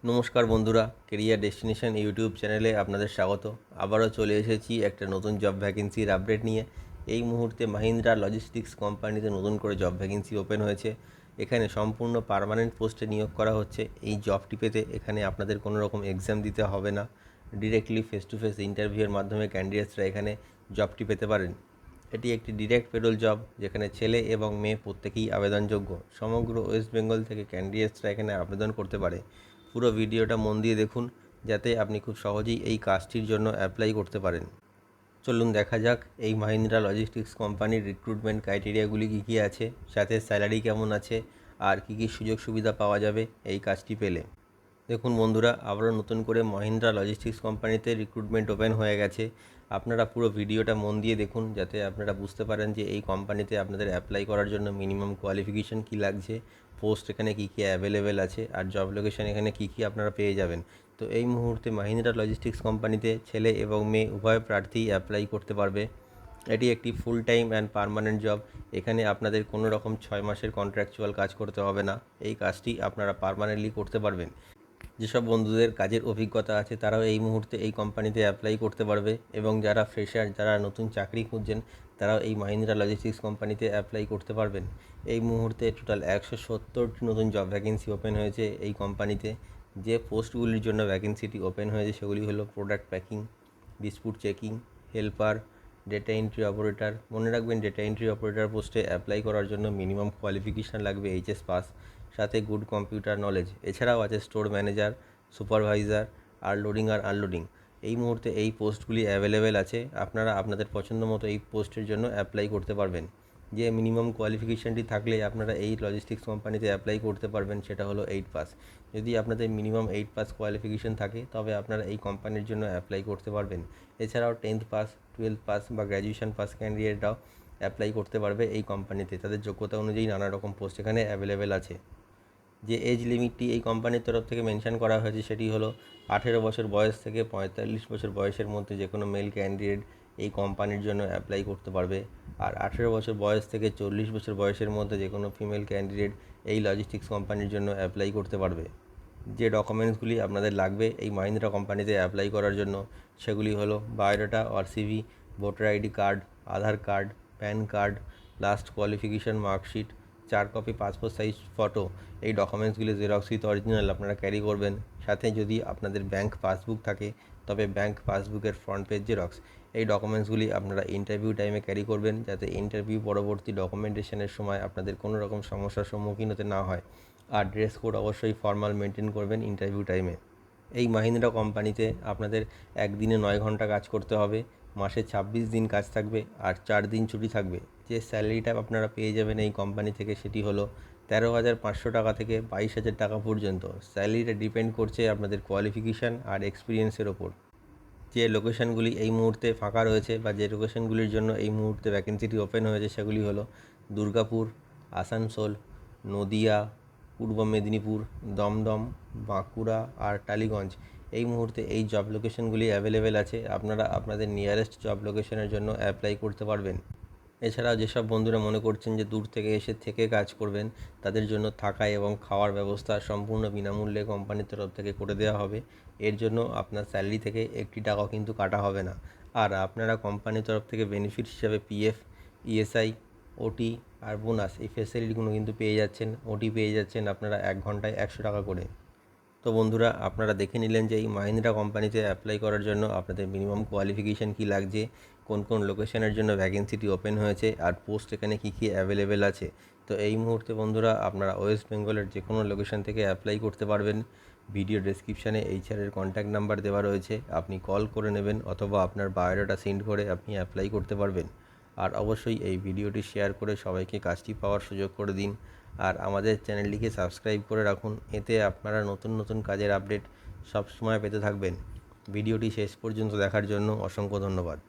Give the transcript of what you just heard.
নমস্কার বন্ধুরা, career destination YouTube চ্যানেলে আপনাদের স্বাগত। আবারও চলে এসেছি একটা নতুন জব ভ্যাকেন্সির আপডেট নিয়ে। এই মুহূর্তে মাহিন্দ্রা লজিস্টিক্স কোম্পানিতে নতুন করে জব ভ্যাকেন্সি ওপেন হয়েছে। এখানে সম্পূর্ণ পার্মানেন্ট পোস্টে নিয়োগ করা হচ্ছে। এই জবটি পেতে এখানে আপনাদের কোনো রকম এক্সাম দিতে হবে না, ডিরেক্টলি ফেস টু ফেস ইন্টারভিউয়ের মাধ্যমে ক্যান্ডিডেটসরা এখানে জবটি পেতে পারেন। এটি একটি ডিরেক্ট পেরোল জব, যেখানে ছেলে এবং মেয়ে প্রত্যেকেই আবেদনযোগ্য। সমগ্র ওয়েস্ট বেঙ্গল থেকে ক্যান্ডিডেটসরা এখানে আবেদন করতে পারে। পুরো ভিডিওটা মন দিয়ে দেখুন, যাতে আপনি খুব সহজেই এই কাজটির জন্য অ্যাপ্লাই করতে পারেন। চলুন দেখা যাক এই মাহিন্দ্রা লজিস্টিক্স কোম্পানির রিক্রুটমেন্ট ক্রাইটেরিয়াগুলি কী কী আছে, সাথে স্যালারি কেমন আছে, আর কী কী সুযোগ সুবিধা পাওয়া যাবে এই কাজটি পেলে। দেখুন বন্ধুরা, আবারও নতুন করে মহিন্দ্রা লজিস্টিক্স কোম্পানিতে রিক্রুটমেন্ট ওপেন হয়ে গেছে। আপনারা পুরো ভিডিওটা মন দিয়ে দেখুন, যাতে আপনারা বুঝতে পারেন যে এই কোম্পানিতে আপনাদের অ্যাপ্লাই করার জন্য মিনিমাম কোয়ালিফিকেশন কী লাগছে, পোস্ট এখানে কী কী অ্যাভেলেবেল আছে, আর জব লোকেশন এখানে কী কী আপনারা পেয়ে যাবেন। তো এই মুহূর্তে মাহিন্দ্রা লজিস্টিক্স কোম্পানিতে ছেলে এবং মেয়ে উভয় প্রার্থী অ্যাপ্লাই করতে পারবে। এটি একটি full time and permanent job. এখানে আপনাদের কোনো রকম 6 মাসের কন্ট্রাকচুয়াল কাজ করতে হবে না। এই কাজটি আপনারা পার্মানেন্টলি করতে পারবেন। যেসব বন্ধুদের কাজের অভিজ্ঞতা আছে তারাও এই মুহূর্তে এই কোম্পানিতে অ্যাপ্লাই করতে পারবে, এবং যারা ফ্রেশার, যারা নতুন চাকরি খুঁজছেন, তারাও এই মাহিন্দ্রা লজিস্টিক্স কোম্পানিতে অ্যাপ্লাই করতে পারবেন। এই মুহূর্তে টোটাল 170টি নতুন জব ভ্যাকেন্সি ওপেন হয়েছে এই কোম্পানিতে। যে পোস্টগুলির জন্য ভ্যাকেন্সিটি ওপেন হয়েছে সেগুলি হলো product packing, dispute checking, helper, data entry operator. মনে রাখবেন, ডেটা এন্ট্রি অপারেটর পোস্টে অ্যাপ্লাই করার জন্য মিনিমাম কোয়ালিফিকেশান লাগবে এইচএস পাস, সাথে গুড কম্পিউটার নলেজ। এছাড়াও আছে স্টোর ম্যানেজার, সুপারভাইজার, আর লোডিং আর আনলোডিং। এই মুহূর্তে এই পোস্টগুলি অ্যাভেলেবেল আছে। আপনারা আপনাদের পছন্দ মতো এই পোস্টের জন্য অ্যাপ্লাই করতে পারবেন। যে মিনিমাম কোয়ালিফিকেশানটি থাকলে আপনারা এই লজিস্টিক্স কোম্পানিতে অ্যাপ্লাই করতে পারবেন, সেটা হলো 8 পাস। যদি আপনাদের মিনিমাম 8 পাস কোয়ালিফিকেশান থাকে, তবে আপনারা এই কোম্পানির জন্য অ্যাপ্লাই করতে পারবেন। এছাড়াও 10th পাস, 12th পাস বা গ্র্যাজুয়েশন পাস ক্যান্ডিডেটরাও অ্যাপ্লাই করতে পারবে এই কোম্পানিতে। তাদের যোগ্যতা অনুযায়ী নানা রকম পোস্ট এখানে অ্যাভেলেবেল আছে। যে এজ লিমিটটি এই কোম্পানির তরফ থেকে মেনশন করা হয়েছে সেটি হলো 18 বছর বয়স থেকে 45 বছর বয়সের মধ্যে যে কোনো মেল ক্যান্ডিডেট এই কোম্পানির জন্য অ্যাপ্লাই করতে পারবে। আর 18 বছর বয়স থেকে 40 বছর বয়সের মধ্যে যে কোনো ফিমেল ক্যান্ডিডেট এই লজিস্টিক্স কোম্পানির জন্য অ্যাপ্লাই করতে পারবে। যে ডকুমেন্টসগুলি আপনাদের লাগবে এই মাহিন্দ্রা কোম্পানিতে অ্যাপ্লাই করার জন্য, সেগুলি হলো biodata or CV, voter ID card, Aadhaar card, pan card, last qualification marksheet, 4 copy passport size photo. এই ডকুমেন্টসগুলি জেরক্স উইথ অরিজিনাল আপনারা ক্যারি করবেন। সাথে যদি আপনাদের ব্যাংক পাসবুক থাকে, তবে ব্যাংক পাসবুকের ফ্রন্ট পেজ জেরক্স। এই ডকুমেন্টসগুলি আপনারা ইন্টারভিউ টাইমে ক্যারি করবেন, যাতে ইন্টারভিউ পরবর্তী ডকুমেন্টেশনের সময় আপনাদের কোনো রকম সমস্যার সম্মুখীন হতে না হয়। আর ড্রেস কোড অবশ্যই ফর্মাল মেনটেন করবেন ইন্টারভিউ টাইমে। এই মাহিন্দ্রা কোম্পানিতে আপনাদের একদিনে 9 ঘন্টা কাজ করতে হবে, মাসে 26 দিন কাজ থাকবে, আর 4 দিন ছুটি থাকবে। যে স্যালারিটা আপনারা পেয়ে যাবেন এই কোম্পানি থেকে সেটি হলো 13,500 টাকা থেকে 22,000 টাকা পর্যন্ত। স্যালারিটা ডিপেন্ড করছে আপনাদের কোয়ালিফিকেশান আর এক্সপিরিয়েন্সের ওপর। যে লোকেশানগুলি এই মুহূর্তে ফাঁকা রয়েছে বা যে লোকেশানগুলির জন্য এই মুহূর্তে ভ্যাকেন্সিটি ওপেন হয়েছে সেগুলি হলো দুর্গাপুর, আসানসোল, নদিয়া, পূর্ব মেদিনীপুর, দমদম, বাঁকুড়া আর টালিগঞ্জ। এই মুহূর্তে এই জব লোকেশানগুলি অ্যাভেলেবেল আছে। আপনারা আপনাদের নিয়ারেস্ট জব লোকেশনের জন্য অ্যাপ্লাই করতে পারবেন। এছাড়াও যেসব বন্ধুরা মনে করছেন যে দূর থেকে এসে থেকে কাজ করবেন, তাদের জন্য থাকা এবং খাওয়ার ব্যবস্থা সম্পূর্ণ বিনামূল্যে কোম্পানির তরফ থেকে করে দেওয়া হবে। এর জন্য আপনার স্যালারি থেকে একটি টাকাও কিন্তু কাটা হবে না। আর আপনারা কোম্পানির তরফ থেকে বেনিফিট হিসাবে পিএফ, ইএসআই, ওটি আর বোনাস, এই ফেসিলিটিগুলো কিন্তু পেয়ে যাচ্ছেন। ওটি পেয়ে যাচ্ছেন আপনারা 1 ঘন্টায় 100 টাকা করে। তো বন্ধুরা, আপনারা দেখে নিলেন যে এই মাহিন্দ্রা কোম্পানিতে অ্যাপ্লাই করার জন্য আপনাদের মিনিমাম কোয়ালিফিকেশান কী লাগছে, কোন কোন লোকেশনের জন্য ভ্যাকেন্সিটি ওপেন হয়েছে, আর পোস্ট এখানে কী কী অ্যাভেলেবেল আছে। তো এই মুহূর্তে বন্ধুরা, আপনারা ওয়েস্ট বেঙ্গলের যে কোনো লোকেশন থেকে অ্যাপ্লাই করতে পারবেন। ভিডিও ডেসক্রিপশানে এইচআরের কন্ট্যাক্ট নাম্বার দেওয়া রয়েছে, আপনি কল করে নেবেন, অথবা আপনার বায়োডাটা সেন্ড করে আপনি অ্যাপ্লাই করতে পারবেন। আর অবশ্যই এই ভিডিওটি শেয়ার করে সবাইকে কাজটি পাওয়ার সুযোগ করে দিন। আর আমাদের চ্যানেলটিকে সাবস্ক্রাইব করে রাখুন, এতে আপনারা নতুন নতুন কাজের আপডেট সবসময় পেতে থাকবেন। ভিডিওটি শেষ পর্যন্ত দেখার জন্য অসংখ্য ধন্যবাদ।